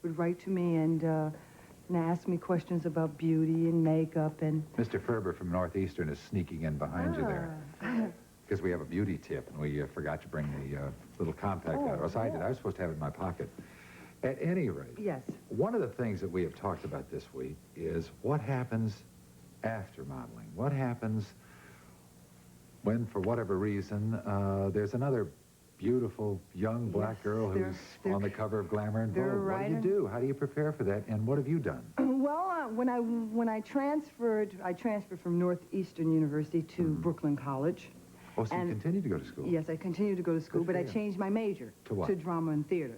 would write to me and ask me questions about beauty and makeup and... Mr. Ferber from Northeastern is sneaking in behind you there. Because we have a beauty tip, and we forgot to bring the little compact out. Or else I did. I was supposed to have it in my pocket. At any rate, Yes. one of the things that we have talked about this week is what happens after modeling. What happens when, for whatever reason, there's another beautiful young black girl who's on the cover of Glamour and Vogue. What do you do? How do you prepare for that? And what have you done? Well, when I transferred from Northeastern University to Brooklyn College. Oh, so you continued to go to school? Yes, I continued to go to school, but I changed my major to what? To drama and theater,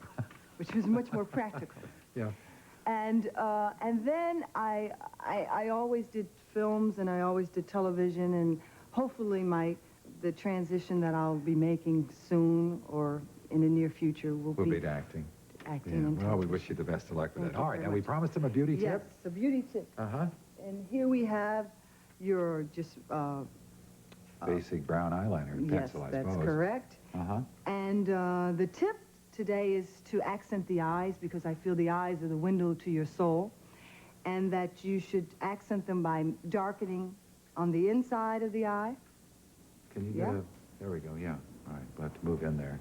which was much more practical. Yeah. And then I always did films and I always did television, and hopefully the transition that I'll be making soon or in the near future will be to acting. Acting and television. Well, we wish you the best of luck with Thank that. you All right, very now we much. promised him a beauty tip. Yes, a beauty tip. Uh-huh. And here we have your just... basic brown eyeliner and pencil, I suppose. Yes, that's correct. Uh-huh. And the tip today is to accent the eyes, because I feel the eyes are the window to your soul, and that you should accent them by darkening on the inside of the eye. Can you get there we go, yeah. All right, we'll have to move in there.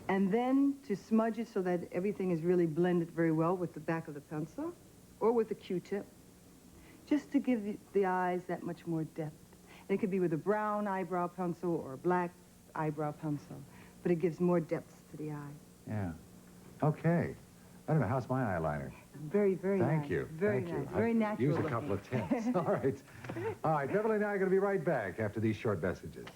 And then to smudge it so that everything is really blended very well with the back of the pencil, or with a Q-tip, just to give the eyes that much more depth. And it could be with a brown eyebrow pencil or a black eyebrow pencil, but it gives more depth to the eye. Yeah. Okay. I don't know, how's my eyeliner? Very, very nice. Thank you. Very Thank nice. you. Very I've natural used a looking. couple of tints. All right. All right, Beverly and I are going to be right back after these short messages.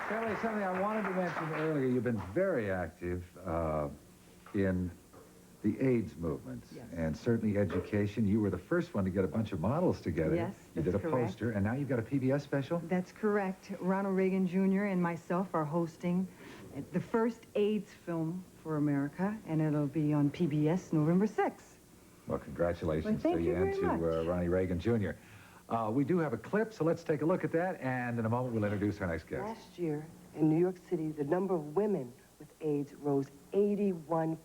Beverly, something I wanted to mention earlier. You've been very active in the AIDS movement, and certainly education. You were the first one to get a bunch of models together. Yes, you did a poster, and now you've got a PBS special? That's correct. Ronald Reagan Jr. and myself are hosting the first AIDS film for America, and it'll be on PBS November 6th. Well, congratulations to you and to Ronnie Reagan Jr. We do have a clip, so let's take a look at that, and in a moment we'll introduce our next guest. Last year, in New York City, the number of women with AIDS rose 81%.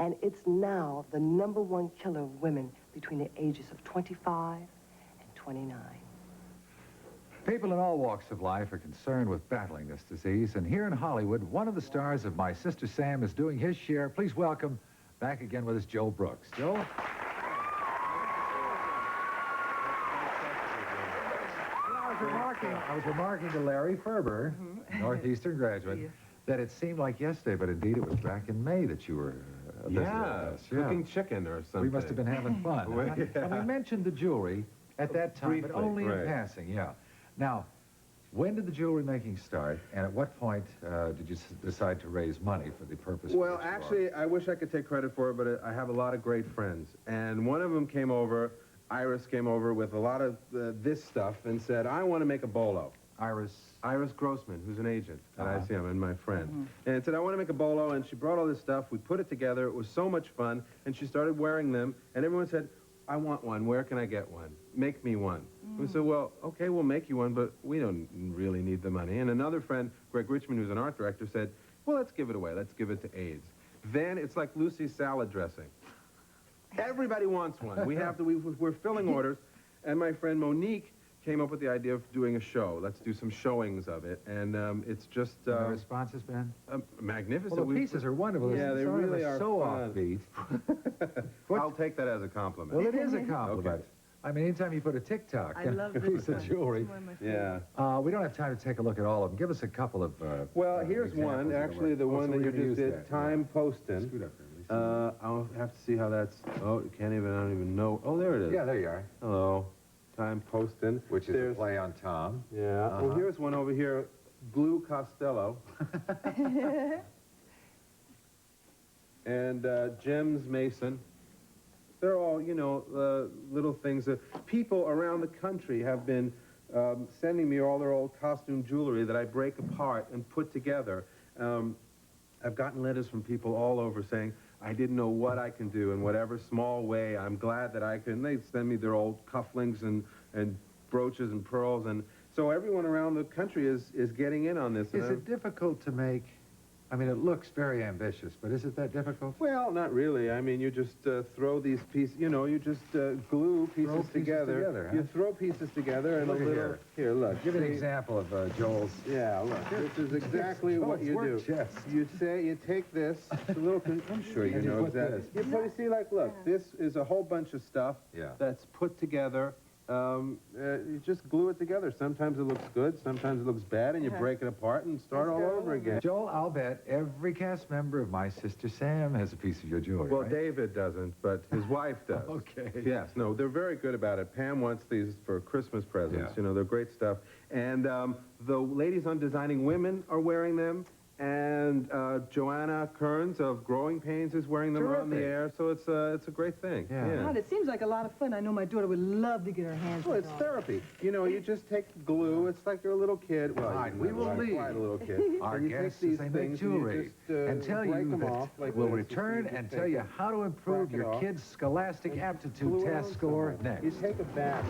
And it's now the #1 killer of women between the ages of 25 and 29. People in all walks of life are concerned with battling this disease, and here in Hollywood, one of the stars of My Sister Sam is doing his share. Please welcome back again with us, Joe Brooks. Joe? I was remarking to Larry Ferber, Northeastern graduate, that it seemed like yesterday, but indeed it was back in May that you were cooking chicken or something. We must have been having fun. And we mentioned the jewelry at that time, briefly, but only in passing, Now, when did the jewelry making start, and at what point did you decide to raise money for the purpose? Well, actually, I wish I could take credit for it, but I have a lot of great friends. And one of them came over, Iris came over with a lot of this stuff and said, I want to make a bolo. Iris Grossman, who's an agent at ICM and my friend. And said, I want to make a bolo, and she brought all this stuff. We put it together. It was so much fun, and she started wearing them, and everyone said, I want one. Where can I get one? Make me one. We said, well, okay, we'll make you one, but we don't really need the money. And another friend, Greg Richmond, who's an art director, said, well, let's give it away. Let's give it to AIDS. Then it's like Lucy's salad dressing. Everybody wants one. We're filling orders, and my friend Monique came up with the idea of doing a show. Let's do some showings of it, and it's just... the response has been? Magnificent. Well, the pieces are wonderful. Yeah, they really are so fun. offbeat. I'll take that as a compliment. Well, it is a compliment. Okay. I mean, anytime you put a TikTok I love a piece of jewelry. Yeah. We don't have time to take a look at all of them. Give us a couple of... well, here's one. Actually, the one that you just did, Time Postin'. Scoot up there, I'll have to see how that's... Oh, you can't even... I don't even know. Oh, there it is. Yeah, there you are. Hello. Time Postin'. Which is a play on Tom. Yeah. Well, here's one over here. Blue Costello. And Gems Mason. They're all, you know, little things that people around the country have been sending me all their old costume jewelry that I break apart and put together. I've gotten letters from people all over saying, I didn't know what I can do in whatever small way. I'm glad that I can. They send me their old cufflinks and brooches and pearls. And so everyone around the country is getting in on this. Is it difficult to make? I mean, it looks very ambitious, but is it that difficult? Well, not really. I mean, you just throw these pieces, you know, you just glue pieces together. Huh? You throw pieces together and Look a little... here. Here, look. Give an example of Joel's... Yeah, look. This is exactly what you do. Chest. You take this, it's a little... I'm sure you know exactly. You see, like, look, this is a whole bunch of stuff that's put together. You just glue it together. Sometimes it looks good, sometimes it looks bad, and you break it apart and start all over again. Joel, I'll bet every cast member of My Sister Sam has a piece of your jewelry, Well, right? David doesn't, but his wife does. Okay. Yes, no, they're very good about it. Pam wants these for Christmas presents. You know, they're great stuff. And the ladies on Designing Women are wearing them. And Joanna Kearns of Growing Pains is wearing them on the air, so it's a great thing. God, it seems like a lot of fun. I know my daughter would love to get her hands on it. Well, it's therapy. You know, you just take glue. It's like you're a little kid. Well, we will leave quite a little kid. our and you guests take as these they make things jewelry and tell break you them that off like we'll this. return and tell you how to improve crack it your off, kid's scholastic aptitude test score next. You take a bat.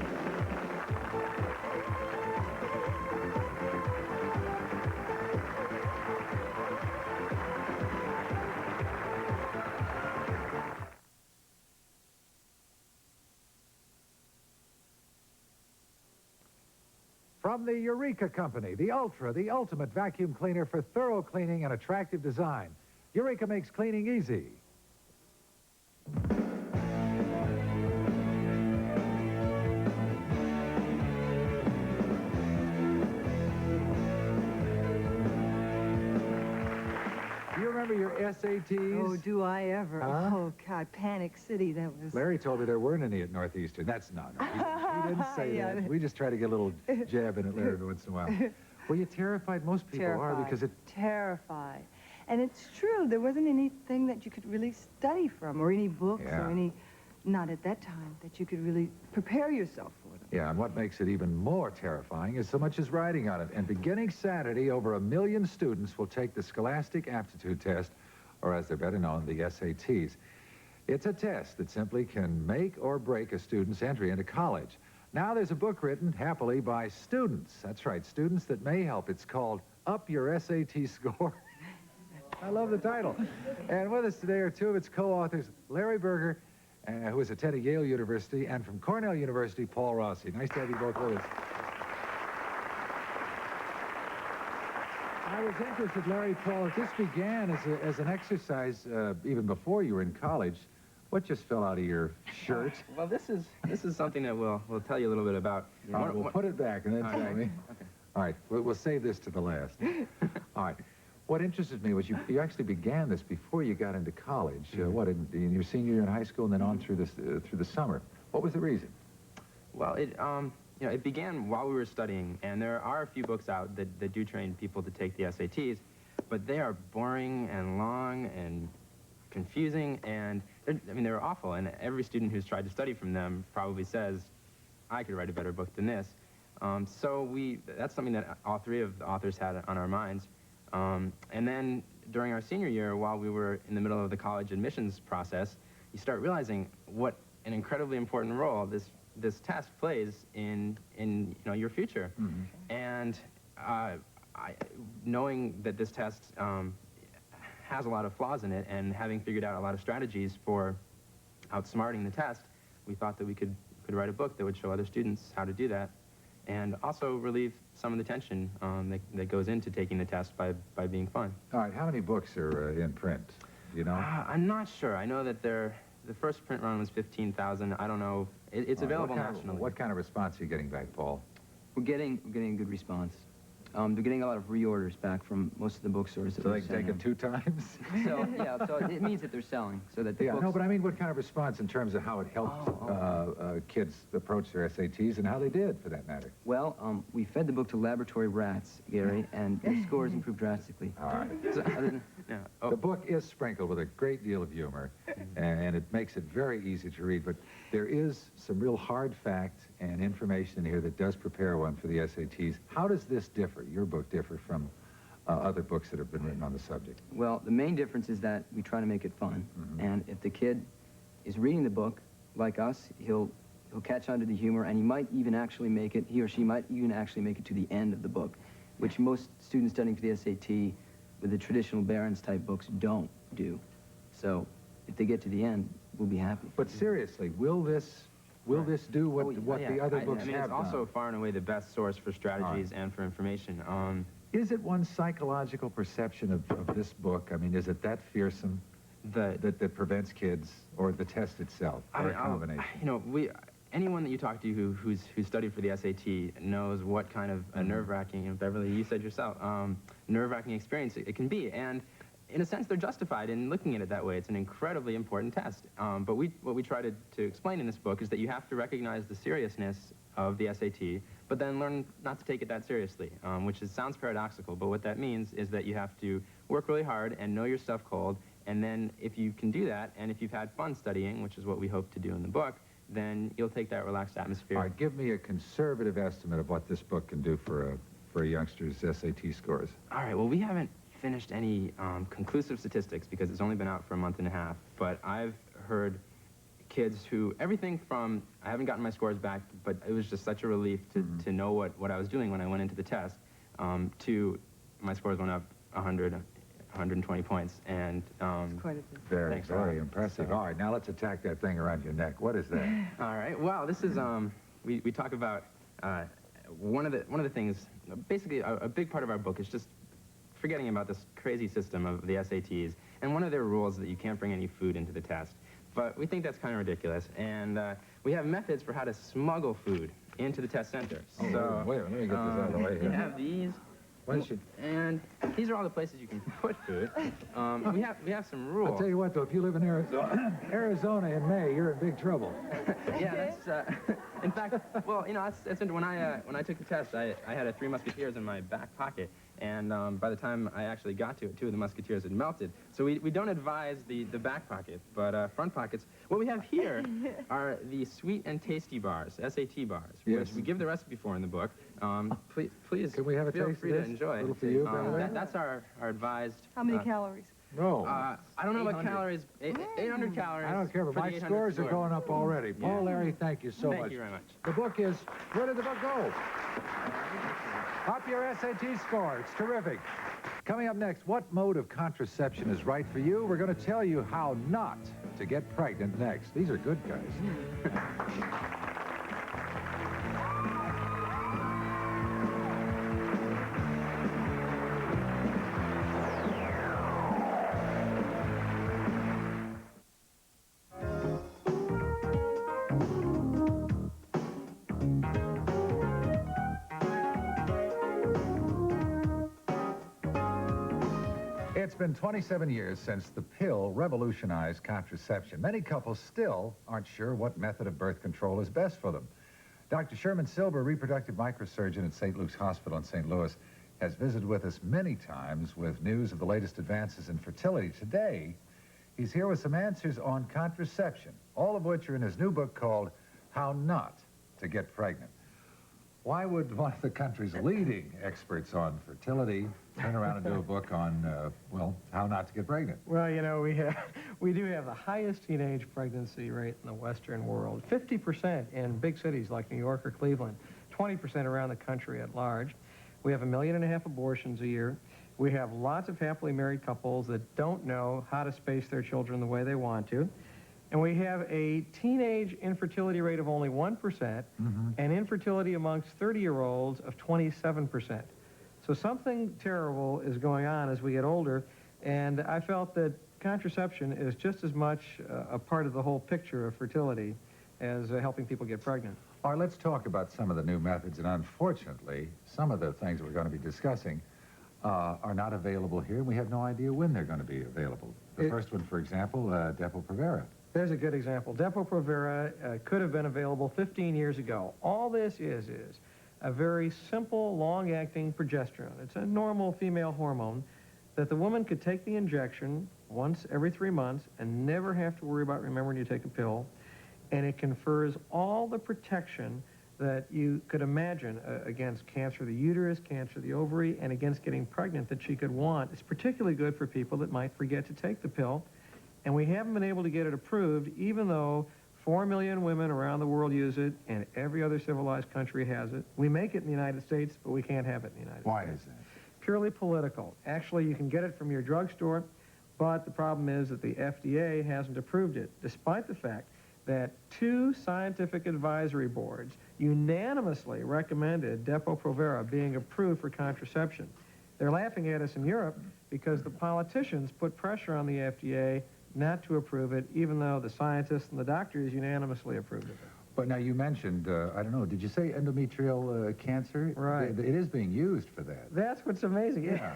From the Eureka Company, the ultimate vacuum cleaner for thorough cleaning and attractive design. Eureka makes cleaning easy. Do you remember your SATs? Oh, do I ever? Huh? Oh, God, Panic City, that was... Larry told me there weren't any at Northeastern. That's not. He didn't say Yeah. that. We just try to get a little jab in at Larry every once in a while. Were you terrified? Most people are because it... Terrified. And it's true, there wasn't anything that you could really study from, or any books, or any... Not at that time, that you could really prepare yourself for them. Yeah, and what makes it even more terrifying is so much as writing on it. And beginning Saturday, over 1 million students will take the Scholastic Aptitude Test, or as they're better known, the SATs. It's a test that simply can make or break a student's entry into college. Now there's a book written, happily, by students. That's right, students that may help. It's called Up Your SAT Score. I love the title. And with us today are two of its co-authors, Larry Berger, who is attending Yale University, and from Cornell University, Paul Rossi. Nice to have you both with us. I was interested, Larry, Paul, this began as an exercise even before you were in college. What just fell out of your shirt? Well, this is something that we'll tell you a little bit about. All right, we'll put it back and then tell me. Okay. All right, we'll save this to the last. All right. What interested me was you actually began this before you got into college. What, in your senior year in high school and then on through the summer. What was the reason? Well, it began while we were studying, and there are a few books out that do train people to take the SATs, but they are boring and long and confusing, and they're awful, and every student who's tried to study from them probably says, I could write a better book than this. So that's something that all three of the authors had on our minds. And then during our senior year, while we were in the middle of the college admissions process, you start realizing what an incredibly important role this test plays in your future. Mm-hmm. And knowing that this test has a lot of flaws in it, and having figured out a lot of strategies for outsmarting the test, we thought that we could write a book that would show other students how to do that, and also relieve some of the tension that goes into taking the test by being fun. All right, how many books are in print? Do you know? I'm not sure. I know that the first print run was 15,000. I don't know. It's available nationally. What kind of response are you getting back, Paul? We're getting a good response. They're getting a lot of reorders back from most of the bookstores. So they can take it 2 times? So, yeah, so it means that they're selling. So that the books... No, but I mean, what kind of response in terms of how it helped kids approach their SATs and how they did, for that matter? Well, we fed the book to laboratory rats, Gary, and their scores improved drastically. All right. So, The book is sprinkled with a great deal of humor, and it makes it very easy to read, but there is some real hard fact and information in here that does prepare one for the SATs. How does this differ, your book differ from other books that have been written on the subject? Well, the main difference is that we try to make it fun. And if the kid is reading the book, like us, he'll catch on to the humor, and he or she might even actually make it to the end of the book, which most students studying for the S.A.T. with the traditional Barron's type books don't do. So if they get to the end, we'll be happy. But seriously, will this do what the other books have it's also done? far and away the best source for strategies and for information. Is it one's psychological perception of this book? I mean, is it that fearsome that prevents kids, or the test itself, or a combination? You know, anyone that you talk to who's studied for the S.A.T. knows what kind of a nerve-wracking, and Beverly, you said yourself, nerve-wracking experience it can be. And in a sense, they're justified in looking at it that way. It's an incredibly important test. But what we try to explain in this book is that you have to recognize the seriousness of the S.A.T., but then learn not to take it that seriously, which sounds paradoxical, but what that means is that you have to work really hard and know your stuff cold, and then if you can do that, and if you've had fun studying, which is what we hope to do in the book, then you'll take that relaxed atmosphere. All right, give me a conservative estimate of what this book can do for a youngster's SAT scores. All right, well, we haven't finished any conclusive statistics because it's only been out for a month and a half, but I've heard kids who, everything from, I haven't gotten my scores back, but it was just such a relief to know what I was doing when I went into the test, to my scores went up 100, 120 points, and Quite a bit. Very impressive. All right, now let's attack that thing around your neck. What is that? All right, well, this is, we talk about, one of the things, basically a big part of our book is just forgetting about this crazy system of the SATs, and one of their rules is that you can't bring any food into the test. But we think that's kind of ridiculous, and we have methods for how to smuggle food into the test center. Oh, so, wait a minute, let me get this out of the way here. We have these, and these are all the places you can put food. We have some rules. I'll tell you what, though, if you live in Arizona in May, you're in big trouble. Yeah, that's, in fact, well, you know, that's when I took the test, I had a 3 Musketeers in my back pocket, and by the time I actually got to it, 2 of the Musketeers had melted. So we don't advise the back pocket, but front pockets. What we have here are the sweet and tasty bars, SAT bars, which we give the recipe for in the book. Please Can we have a feel taste free of to this? enjoy. A little for you, Beverly? That's our advised. How many calories? No. I don't know what calories. 800 calories. I don't care, but for the my 800 scores are score. going up already. Paul, Larry, thank you so much. Thank you very much. The book is, where did the book go? Up your SAT score. It's terrific. Coming up next, what mode of contraception is right for you? We're going to tell you how not to get pregnant next. These are good guys. It's been 27 years since the pill revolutionized contraception. Many couples still aren't sure what method of birth control is best for them. Dr. Sherman Silber, reproductive microsurgeon at St. Luke's Hospital in St. Louis, has visited with us many times with news of the latest advances in fertility. Today, he's here with some answers on contraception, all of which are in his new book called How Not to Get Pregnant. Why would one of the country's leading experts on fertility turn around and do a book on, well, how not to get pregnant? Well, you know, we do have the highest teenage pregnancy rate in the Western world. 50% in big cities like New York or Cleveland, 20% around the country at large. We have 1.5 million abortions a year. We have lots of happily married couples that don't know how to space their children the way they want to. And we have a teenage infertility rate of only 1%, and infertility amongst 30-year-olds of 27%. So something terrible is going on as we get older, and I felt that contraception is just as much a part of the whole picture of fertility as helping people get pregnant. All right, let's talk about some of the new methods, and unfortunately, some of the things we're going to be discussing are not available here, and we have no idea when they're going to be available. The first one, for example, Depo-Provera. There's a good example. Depo-Provera could have been available 15 years ago. All this is a very simple, long-acting progesterone. It's a normal female hormone that the woman could take the injection once every 3 months and never have to worry about remembering to take a pill. And it confers all the protection that you could imagine against cancer of the uterus, cancer of the ovary, and against getting pregnant that she could want. It's particularly good for people that might forget to take the pill. And we haven't been able to get it approved, even though 4 million women around the world use it, and every other civilized country has it. We make it in the United States, but we can't have it in the United States. Why is that? Purely political. Actually, you can get it from your drugstore, but the problem is that the FDA hasn't approved it, despite the fact that 2 scientific advisory boards unanimously recommended Depo-Provera being approved for contraception. They're laughing at us in Europe because the politicians put pressure on the FDA not to approve it, even though the scientists and the doctors unanimously approved of it. But now you mentioned, I don't know, did you say endometrial cancer? Right. It is being used for that. That's what's amazing. Yeah.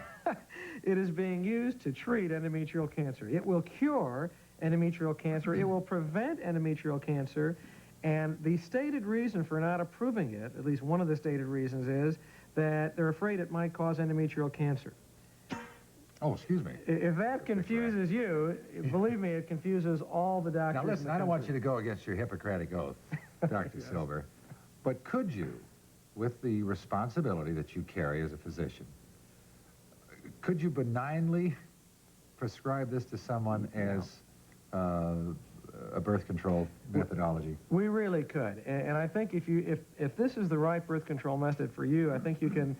It is being used to treat endometrial cancer. It will cure endometrial cancer. It will prevent endometrial cancer. And the stated reason for not approving it, at least one of the stated reasons, is that they're afraid it might cause endometrial cancer. Oh, excuse me. If that confuses you, believe me, it confuses all the doctors. Now listen, I don't want you to go against your Hippocratic oath, Dr. Silber, but could you, with the responsibility that you carry as a physician, could you benignly prescribe this to someone as a birth control methodology? We really could, and I think if this is the right birth control method for you, I think you can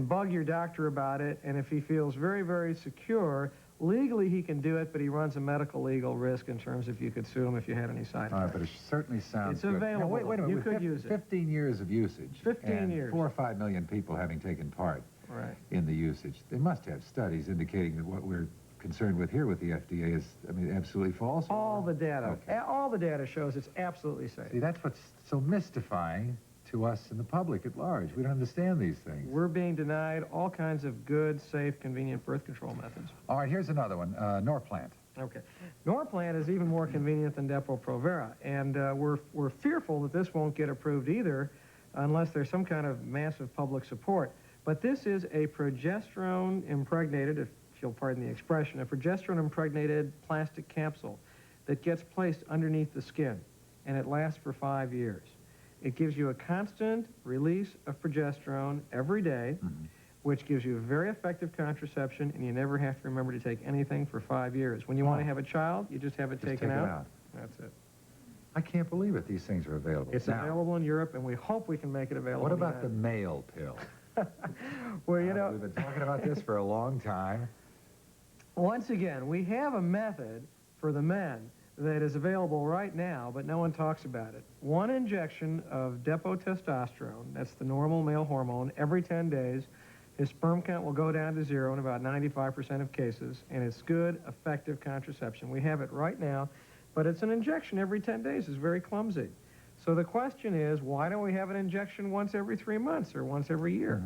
bug your doctor about it, and if he feels very, very secure, legally he can do it, but he runs a medical legal risk in terms of you could sue him if you had any side effects. All right, but it certainly sounds It's good. available. Now, wait a minute. You With could use it. 15 years of usage. 15 and years. 4 or 5 million people having taken part Right. in the usage. They must have studies indicating that what we're concerned with here with the FDA is, I mean, absolutely false. All the data. Okay. All the data shows it's absolutely safe. See, that's what's so mystifying to us and the public at large. We don't understand these things. We're being denied all kinds of good, safe, convenient birth control methods. All right, here's another one, Norplant. Okay. Norplant is even more convenient than Depo-Provera, and we're fearful that this won't get approved either unless there's some kind of massive public support. But this is a progesterone-impregnated, if you'll pardon the expression, a progesterone-impregnated plastic capsule that gets placed underneath the skin, and it lasts for 5 years. It gives you a constant release of progesterone every day, which gives you very effective contraception, and you never have to remember to take anything for 5 years. When you want to have a child, you just have it taken take it out. out. That's it. I can't believe it. These things are available. It's Now, available in Europe, and we hope we can make it available what in about the United male pill? Well, you know, We've been talking about this for a long time. once again, we have a method for the men that is available right now, but no one talks about it. 1 injection of depo-testosterone, that's the normal male hormone, every 10 days. His sperm count will go down to 0 in about 95% of cases, and it's good, effective contraception. We have it right now, but it's an injection every 10 days. It's very clumsy. So the question is, why don't we have an injection once every 3 months or once every year?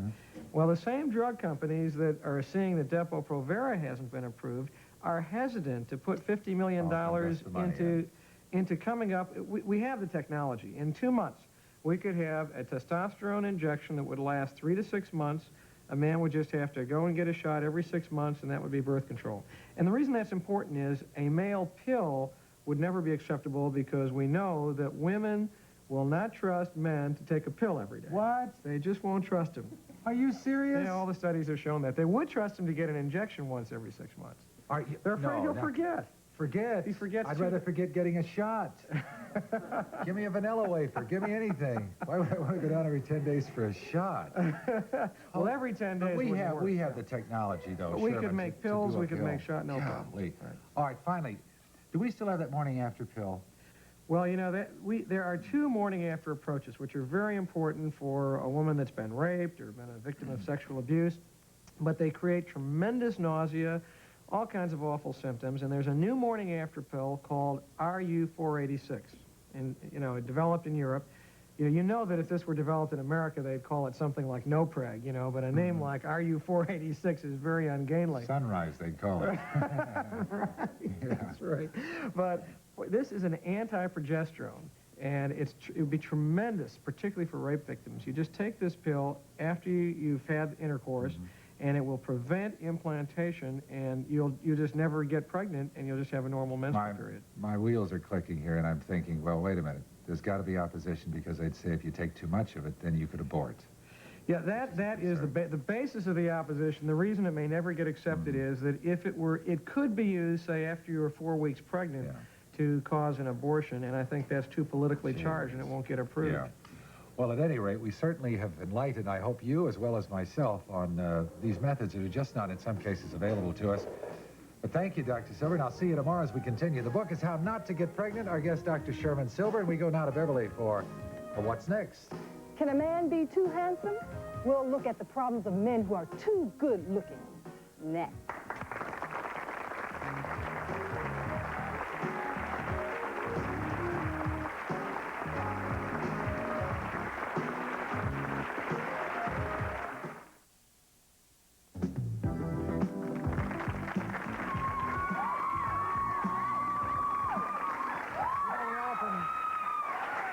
Well, the same drug companies that are seeing that Depo-Provera hasn't been approved are hesitant to put $50 million invest the money into coming up. We have the technology. In 2 months, we could have a testosterone injection that would last 3 to 6 months. A man would just have to go and get a shot every 6 months, and that would be birth control. And the reason that's important is a male pill would never be acceptable because we know that women will not trust men to take a pill every day. What? They just won't trust him. Are you serious? Yeah, all the studies have shown that. They would trust him to get an injection once every 6 months. Are you, They're afraid he'll no. forget. Forget. He forgets I'd too. rather forget getting a shot. Give me a vanilla wafer. Give me anything. Why would I want to go down every 10 days for a shot? Well, every 10 days we wouldn't have work. we have the technology though. But we Sherman, could make to pills, do a we could pill. make shot, no problem. Golly. Right. All right, finally, do we still have that morning after pill? Well, you know, there are 2 morning after approaches, which are very important for a woman that's been raped or been a victim of sexual abuse, but they create tremendous nausea, all kinds of awful symptoms, and there's a new morning after pill called RU486, and, you know, it developed in Europe. You know that if this were developed in America, they'd call it something like Nopreg, you know, but a name like RU486 is very ungainly. Sunrise, they'd call it. Right. That's right. But this is an anti-progesterone, and it would be tremendous, particularly for rape victims. You just take this pill after you've had intercourse, and it will prevent implantation, and you'll just never get pregnant, and you'll just have a normal menstrual period. My wheels are clicking here, and I'm thinking, well, wait a minute. There's got to be opposition, because they'd say if you take too much of it, then you could abort. Yeah, that is the basis of the opposition. The reason it may never get accepted is that if it could be used, say, after you're 4 weeks pregnant to cause an abortion, and I think that's too politically charged, and it won't get approved. Yeah. Well, at any rate, we certainly have enlightened, I hope you as well as myself, on these methods that are just not in some cases available to us. But thank you, Dr. Silber, and I'll see you tomorrow as we continue. The book is How Not to Get Pregnant. Our guest, Dr. Sherman Silber, and we go now to Beverly for What's Next? Can a man be too handsome? We'll look at the problems of men who are too good looking. Next.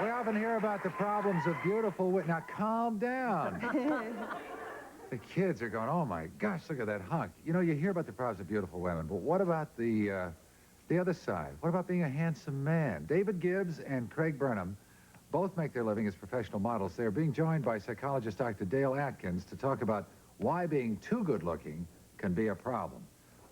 We often hear about the problems of beautiful women. Now, calm down. The kids are going, oh, my gosh, look at that hunk. You know, you hear about the problems of beautiful women, but what about the other side? What about being a handsome man? David Gibbs and Craig Branham both make their living as professional models. They're being joined by psychologist Dr. Dale Atkins to talk about why being too good-looking can be a problem.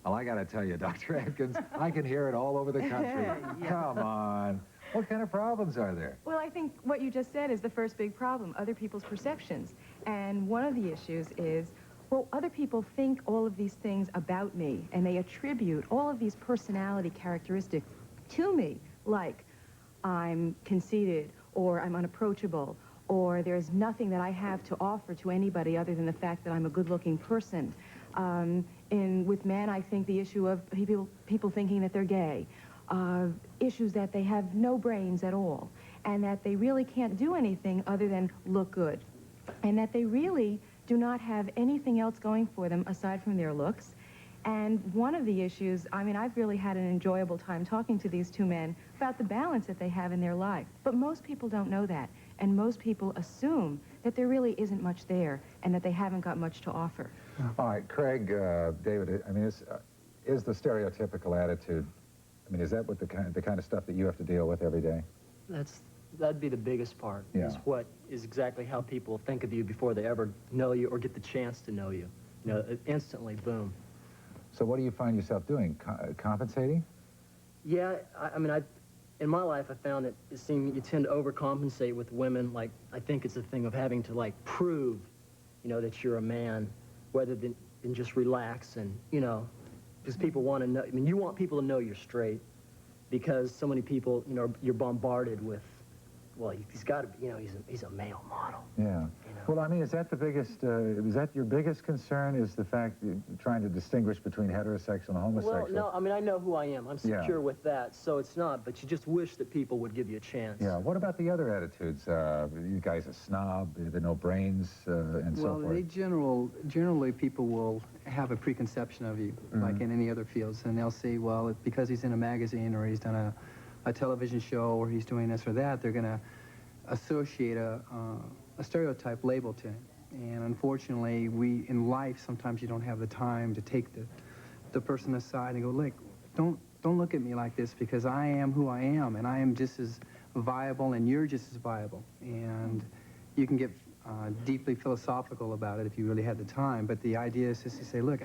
Well, I got to tell you, Dr. Atkins, I can hear it all over the country. Come on. What kind of problems are there? Well, I think what you just said is the first big problem, other people's perceptions. And one of the issues is, well, other people think all of these things about me, and they attribute all of these personality characteristics to me, like I'm conceited, or I'm unapproachable, or there's nothing that I have to offer to anybody other than the fact that I'm a good-looking person. With men, I think the issue of people thinking that they're gay. Issues that they have no brains at all, and that they really can't do anything other than look good, and that they really do not have anything else going for them aside from their looks. And one of the issues, I mean, I've really had an enjoyable time talking to these two men about the balance that they have in their life. But most people don't know that, and most people assume that there really isn't much there, and that they haven't got much to offer. All right, Craig, David, I mean, is the stereotypical attitude, I mean, is that what the kind of stuff that you have to deal with every day? That'd be the biggest part. Yeah. Is exactly how people think of you before they ever know you or get the chance to know you. You know, instantly, boom. So what do you find yourself doing? Compensating? Yeah, I mean, in my life, I found that you tend to overcompensate with women. Like, I think it's a thing of having to, like, prove, you know, that you're a man, rather than just relax and, you know, because people want to know. I mean, you want people to know you're straight, because so many people, you know, you're bombarded with, well, he's got to be, you know, he's a male model. Yeah. You know? Well, I mean, is that the biggest, is that your biggest concern, is the fact that you're trying to distinguish between heterosexual and homosexual? Well, no, I mean, I know who I am. I'm secure with that, so it's not, but you just wish that people would give you a chance. Yeah, what about the other attitudes? You guys are snob, the no brains, and so forth. Well, generally people will have a preconception of you, like in any other fields, and they'll say, well, because he's in a magazine or he's done a television show or he's doing this or that, they're going to associate a stereotype label to him. And unfortunately, in life, sometimes you don't have the time to take the person aside and go, look, don't look at me like this, because I am who I am, and I am just as viable, and you're just as viable. And you can get deeply philosophical about it if you really had the time, but the idea is just to say, look,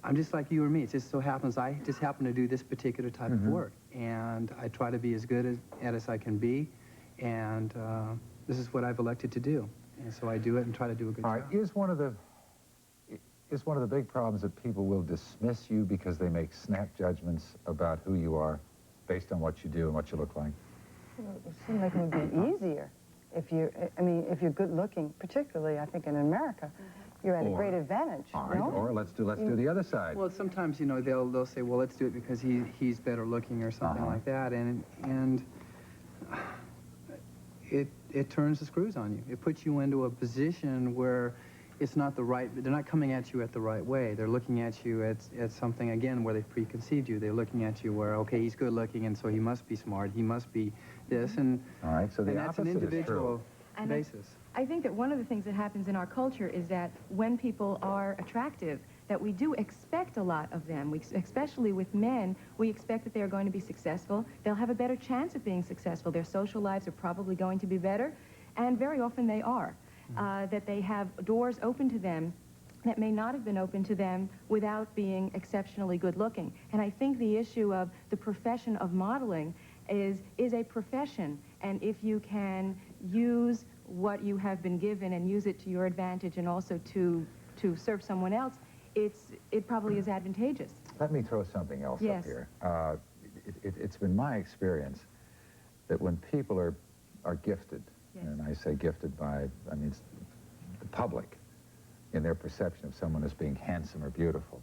I'm just like you or me. It just so happens I just happen to do this particular type of work, and I try to be as good at as I can be, and this is what I've elected to do, and so I do it and try to do a good job. All right, is one of the big problems that people will dismiss you because they make snap judgments about who you are based on what you do and what you look like? Well, it seems like it would be easier if you're good looking, particularly, I think, in America. You're at a great advantage. All right, no? or let's do the other side. Well, sometimes, you know, they'll say, well, let's do it because he's better looking or something like that, and it turns the screws on you. It puts you into a position where it's not the right, they're not coming at you at the right way. They're looking at you at something, again, where they've preconceived you. They're looking at you where, okay, he's good looking, and so he must be smart, he must be this, and, all right, so and that's an individual basis. I think that one of the things that happens in our culture is that when people are attractive, that we do expect a lot of them. Especially with men, we expect that they're going to be successful. They'll have a better chance of being successful. Their social lives are probably going to be better, and very often they are. That they have doors open to them that may not have been open to them without being exceptionally good looking. And I think the issue of the profession of modeling is a profession, and if you can use what you have been given and use it to your advantage and also to serve someone else, it probably is advantageous. Let me throw something else up Yes. here. It's been my experience that when people are gifted, Yes. and I say gifted by, I mean, it's the public, in their perception of someone as being handsome or beautiful.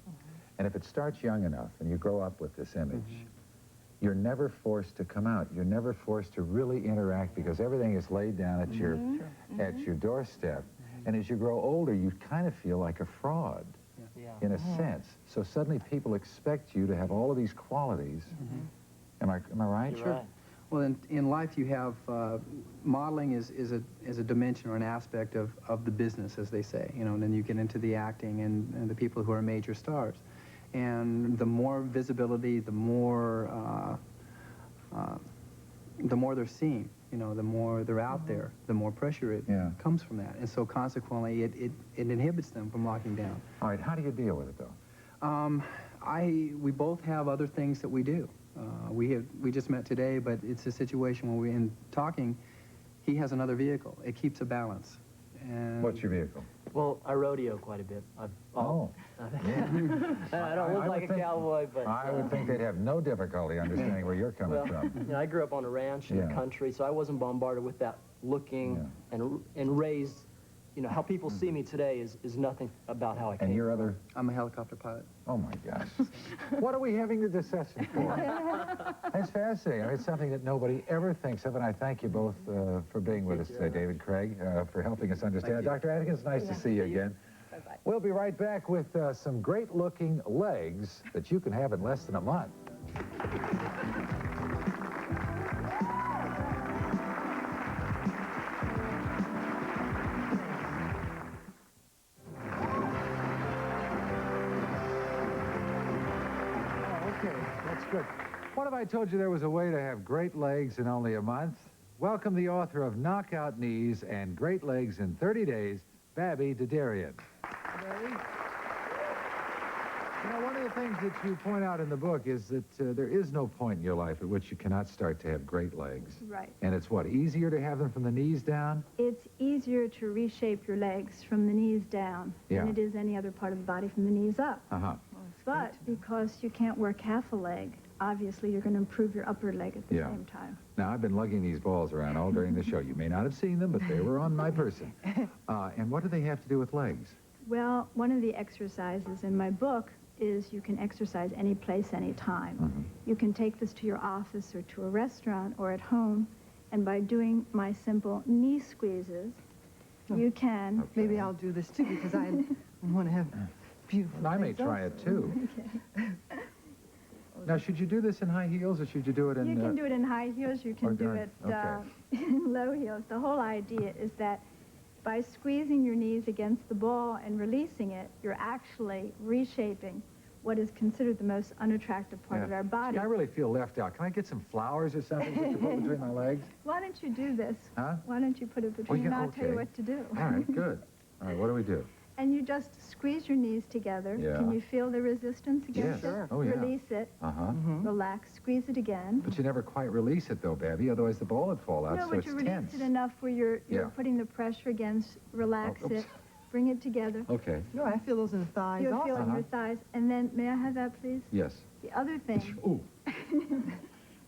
And if it starts young enough and you grow up with this image, you're never forced to come out. You're never forced to really interact because everything is laid down at your doorstep. And as you grow older, you kind of feel like a fraud, in a sense. So suddenly people expect you to have all of these qualities. Am I right? You're right. Well, in life you have, modeling is a dimension or an aspect of the business, as they say, you know, and then you get into the acting and the people who are major stars. And the more visibility, the more they're seen, you know, the more they're out there, the more pressure it comes from that. And so consequently, it inhibits them from locking down. All right, how do you deal with it, though? We both have other things that we do. We just met today, but it's a situation where we're in talking. He has another vehicle. It keeps a balance. And What's your vehicle? Well, I rodeo quite a bit. Yeah. I don't look like a cowboy, but... I would think they'd have no difficulty understanding where you're coming from. You know, I grew up on a ranch in the country, so I wasn't bombarded with that looking and raised. You know, how people see me today is nothing about how I came. And your other... I'm a helicopter pilot. Oh, my gosh. What are we having the discussion for? It's fascinating. I mean, it's something that nobody ever thinks of, and I thank you both for being with us today, David, Craig, for helping us understand. Dr. Atkins, nice to see you again. Bye-bye. We'll be right back with some great-looking legs that you can have in less than a month. That's good. What if I told you there was a way to have great legs in only a month? Welcome the author of Knockout Knees and Great Legs in 30 Days, Babbie DeDerian. You know, one of the things that you point out in the book is that there is no point in your life at which you cannot start to have great legs. Right. And it's what, easier to have them from the knees down? It's easier to reshape your legs from the knees down than it is any other part of the body from the knees up. But because you can't work half a leg, obviously you're going to improve your upper leg at the same time. Now, I've been lugging these balls around all during the show. You may not have seen them, but they were on my person. And what do they have to do with legs? Well, one of the exercises in my book is you can exercise any place, any time. You can take this to your office or to a restaurant or at home, and by doing my simple knee squeezes, you can... Maybe I'll do this too, because I want to have beautiful I may legs try also. it too. Now, should you do this in high heels, or should you do it in... You can do it in high heels, you can do or- it okay. in low heels. The whole idea is that by squeezing your knees against the ball and releasing it, you're actually reshaping what is considered the most unattractive part of our body. Gee, I really feel left out. Can I get some flowers or something to put between my legs? Why don't you do this? Huh? Why don't you put it between and I'll tell you what to do. All right, good. All right, what do we do? And you just squeeze your knees together. Yeah. Can you feel the resistance against Yes. it? Oh, yeah. Release it. Relax. Squeeze it again. But you never quite release it, though, Babbie, otherwise the ball would fall out, No, so but it's you release tense. it enough where you're Yeah. putting the pressure against. Relax Oh, oops. it. Bring it together. Okay. No, I feel those in the thighs You're also. feeling your thighs. And then, may I have that, please? Yes. The other thing Ooh.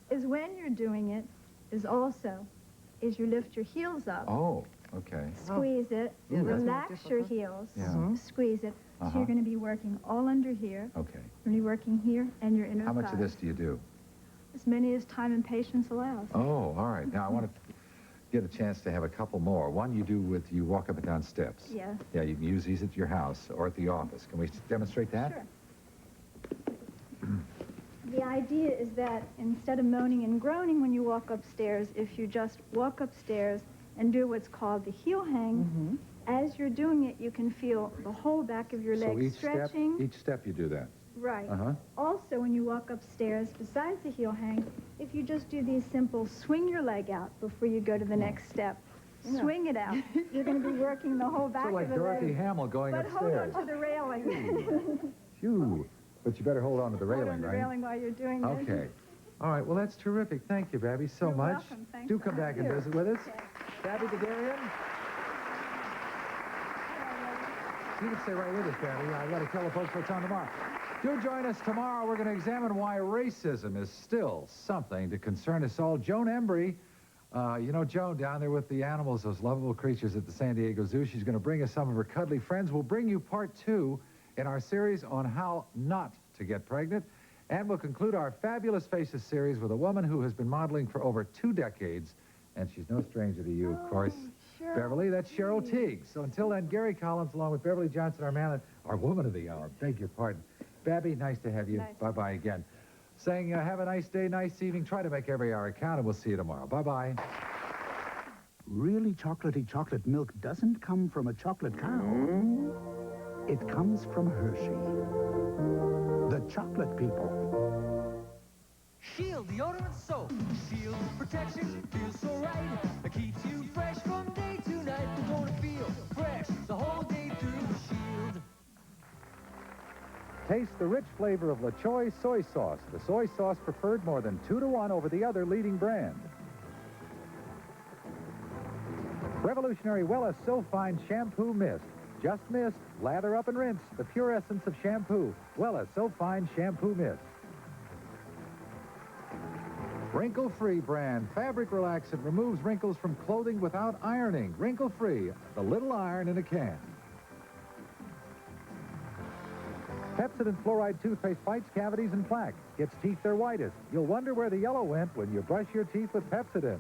is when you're doing it is you lift your heels up. Oh, okay. Squeeze it. Ooh, that's more Relax your heels. Yeah. Squeeze it. So you're going to be working all under here. Okay. You're going to be working here and your inner How much thighs. of this do you do? As many as time and patience allows. Oh, all right. Now, I want to get a chance to have a couple more. One you walk up and down steps. Yes. Yeah, you can use these at your house or at the office. Can we demonstrate that? Sure. The idea is that instead of moaning and groaning when you walk upstairs, if you just walk upstairs and do what's called the heel hang, as you're doing it, you can feel the whole back of your So leg each stretching. each step you do that. Right. Uh-huh. Also, when you walk upstairs, besides the heel hang, if you just do these simple swing your leg out before you go to the next step, swing it out. You're going to be working the whole back So like of the Dorothy leg. Hamill going But upstairs. hold on to the railing. Phew. But you better hold on to the railing, Hold on to the right? railing while you're doing this. Okay. All right, well, that's terrific. Thank you, Babbie, so You're much. welcome. Thanks Do for come back and having me. visit with us. Okay. Babbie DeDerian. You can stay right with us, Babbie. I got to tell the folks what's on tomorrow. Do join us tomorrow. We're going to examine why racism is still something to concern us all. Joan Embry, you know Joan down there with the animals, those lovable creatures at the San Diego Zoo. She's going to bring us some of her cuddly friends. We'll bring you part 2 in our series on how not to get pregnant. And we'll conclude our Fabulous Faces series with a woman who has been modeling for over 2 decades. And she's no stranger to you, of course. Beverly, that's Cheryl Teague. So until then, Gary Collins, along with Beverly Johnson, our woman of the hour. Beg your pardon. Babbie, nice to have you. Nice. Bye-bye again. Saying have a nice day, nice evening. Try to make every hour count, and we'll see you tomorrow. Bye-bye. Really chocolatey chocolate milk doesn't come from a chocolate cow. It comes from Hershey. The chocolate people. Shield deodorant soap. Shield protection feels so right. It keeps you fresh from day to night. You're gonna feel fresh the whole day through. Shield. Taste the rich flavor of La Choy soy sauce, the soy sauce preferred more than 2-to-1 over the other leading brand. Revolutionary Wella So Fine Shampoo Mist. Just mist, lather up and rinse. The pure essence of shampoo. Wella So Fine Shampoo Mist. Wrinkle-free brand. Fabric relaxant removes wrinkles from clothing without ironing. Wrinkle-free. The little iron in a can. Pepsodent Fluoride toothpaste fights cavities and plaque. Gets teeth their whitest. You'll wonder where the yellow went when you brush your teeth with Pepsodent.